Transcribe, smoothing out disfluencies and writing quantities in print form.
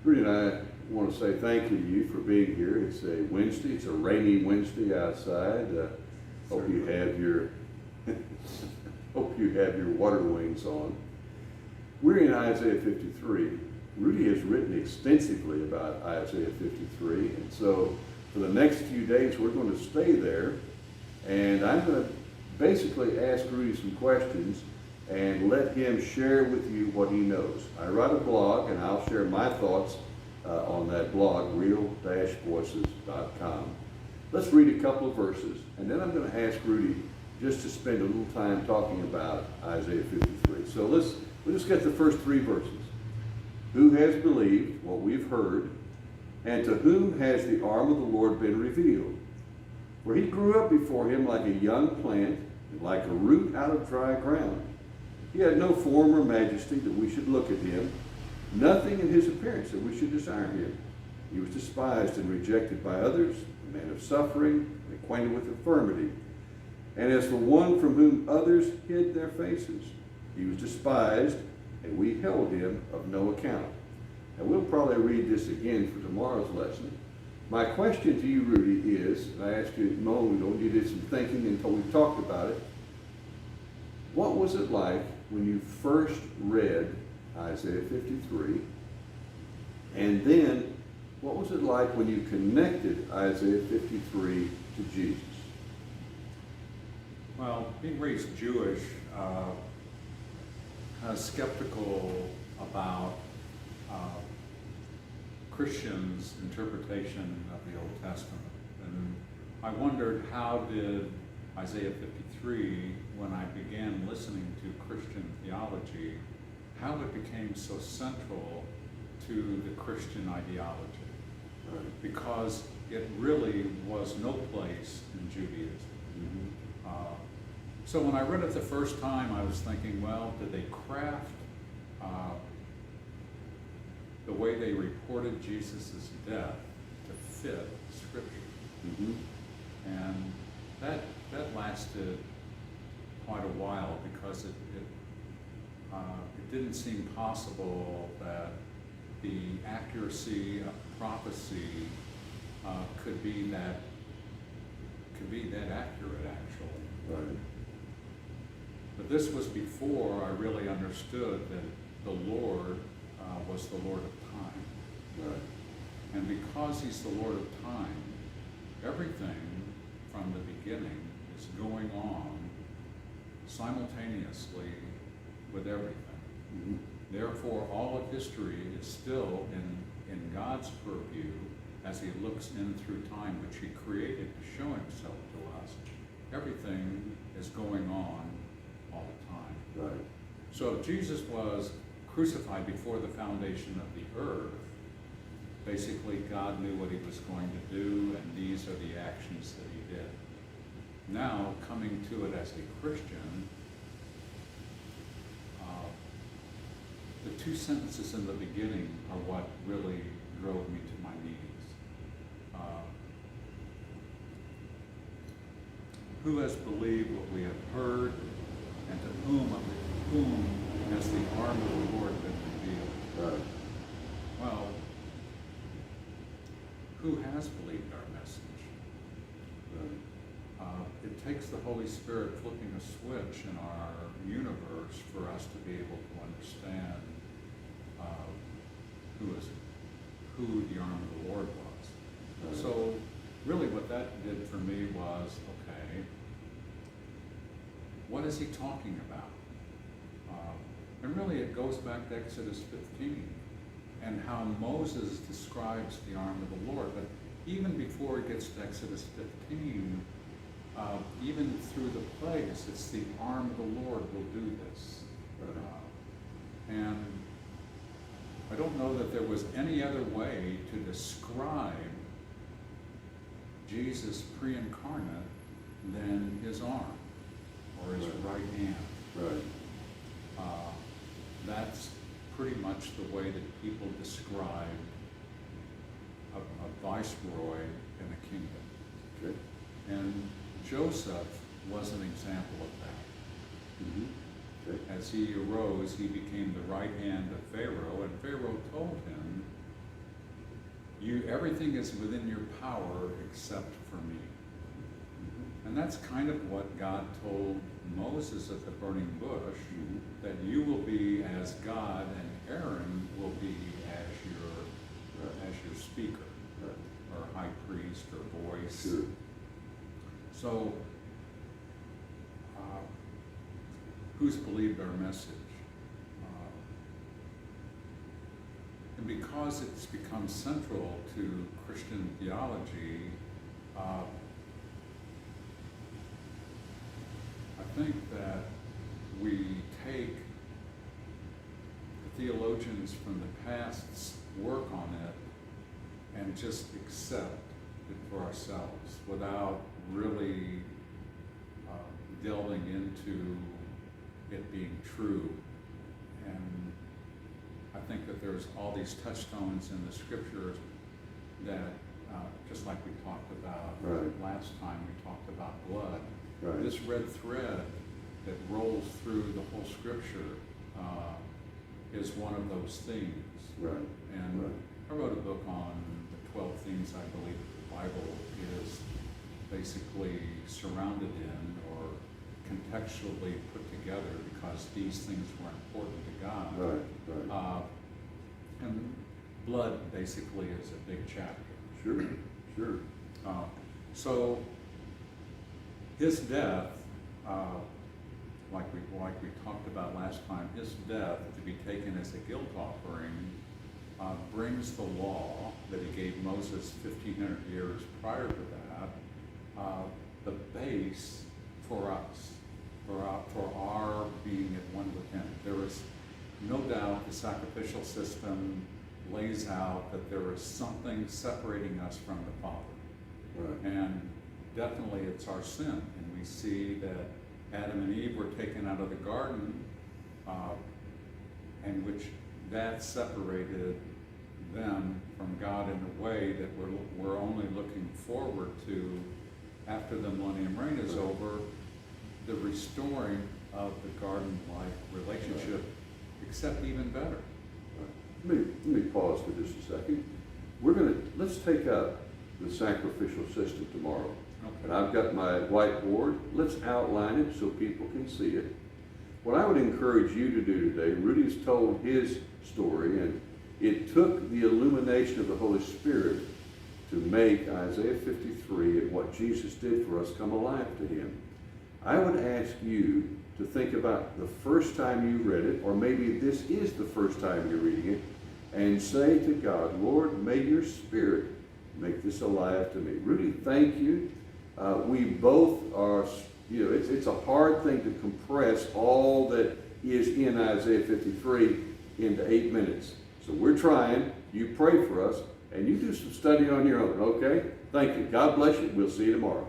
Rudy and I want to say thank you to you for being here. It's a Wednesday. It's a rainy Wednesday outside. Hope you have your hope you have your water wings on. We're in Isaiah 53. Rudy has written extensively about Isaiah 53, and so for the next few days we're going to stay there, and I'm going to basically ask Rudy some questions and let him share with you what he knows. I write a blog, and I'll share my thoughts on that blog, real-voices.com. Let's read a couple of verses, and then I'm going to ask Rudy just to spend a little time talking about Isaiah 53. So we'll just get the first three verses. Who has believed what we've heard, and to whom has the arm of the Lord been revealed? For he grew up before him like a young plant, and like a root out of dry ground. He had no form or majesty that we should look at him, nothing in his appearance that we should desire him. He was despised and rejected by others, a man of suffering, and acquainted with infirmity. And as for one from whom others hid their faces, he was despised, and we held him of no account. And we'll probably read this again for tomorrow's lesson. My question to you, Rudy, is, and I asked you a moment ago, you did some thinking until we talked about it. What was it like when you first read Isaiah 53? And then, what was it like when you connected Isaiah 53 to Jesus? Well, being raised Jewish, I was skeptical about Christians' interpretation of the Old Testament. And I wondered, how did Isaiah 53, when I began listening to Christian theology, how it became so central to the Christian ideology. Right. Because it really was no place in Judaism. Mm-hmm. So when I read it the first time, I was thinking, well, did they craft the way they reported Jesus' death to fit Scripture? Mm-hmm. And that lasted quite a while, because it didn't seem possible that the accuracy of prophecy could be that accurate, actually. Right. But this was before I really understood that the Lord was the Lord of time. Right. And because he's the Lord of time, everything from the beginning is going on simultaneously with everything. Mm-hmm. Therefore, all of history is still in God's purview as he looks in through time, which he created to show himself to us. Everything is going on all the time. Right. So if Jesus was crucified before the foundation of the earth, basically God knew what he was going to do, and these are the actions that he did. Now, coming to it as a Christian, the two sentences in the beginning are what really drove me to my knees. Who has believed what we have heard, and to whom has the arm of the Lord been revealed? Right. Well, who has believed our message? Right. It takes the Holy Spirit flipping a switch in our universe for us to be able to understand who the arm of the Lord was. Right. So really what that did for me was, okay, what is he talking about? And really it goes back to Exodus 15 and how Moses describes the arm of the Lord. But even before it gets to Exodus 15, even through the plagues, it's the arm of the Lord will do this. And I don't know that there was any other way to describe Jesus pre-incarnate than his arm or his right hand. Right. That's pretty much the way that people describe a viceroy in a kingdom. Okay. And Joseph was an example of that. Mm-hmm. Okay. As he arose, he became the right hand of Pharaoh, and Pharaoh told him everything is within your power except for me. And that's kind of what God told Moses at the burning bush, that you will be as God and Aaron will be as your speaker, or high priest, or voice. Sure. So, who's believed our message? And because it's become central to Christian theology, I think that we take the theologians from the past's work on it and just accept it for ourselves without really delving into it being true. And I think that there's all these touchstones in the scriptures that, just like we talked about last time, we talked about blood. This red thread that rolls through the whole scripture is one of those themes. And I wrote a book on the 12 themes I believe the Bible is basically surrounded in or contextually put together because these things were important to God. And blood basically is a big chapter. Sure. So his death, like we talked about last time, his death to be taken as a guilt offering brings the law that he gave Moses 1,500 years prior to that, the base for us, for our being at one with him. There is no doubt the sacrificial system lays out that there is something separating us from the Father. And definitely it's our sin. And we see that Adam and Eve were taken out of the garden, and which that separated them from God in a way that we're only looking forward to after the millennium reign is over, the restoring of the garden-like relationship, except even better. Let me pause for just a second. Let's take up the sacrificial system tomorrow. And I've got my whiteboard. Let's outline it so people can see it. What I would encourage you to do today, Rudy's told his story, and it took the illumination of the Holy Spirit to make Isaiah 53 and what Jesus did for us come alive to him. I would ask you to think about the first time you read it, or maybe this is the first time you're reading it, and say to God, Lord, may your Spirit make this alive to me. Rudy, thank you. We both are, it's a hard thing to compress all that is in Isaiah 53 into 8 minutes. So we're trying. You pray for us, and you do some study on your own, okay? Thank you. God bless you. We'll see you tomorrow.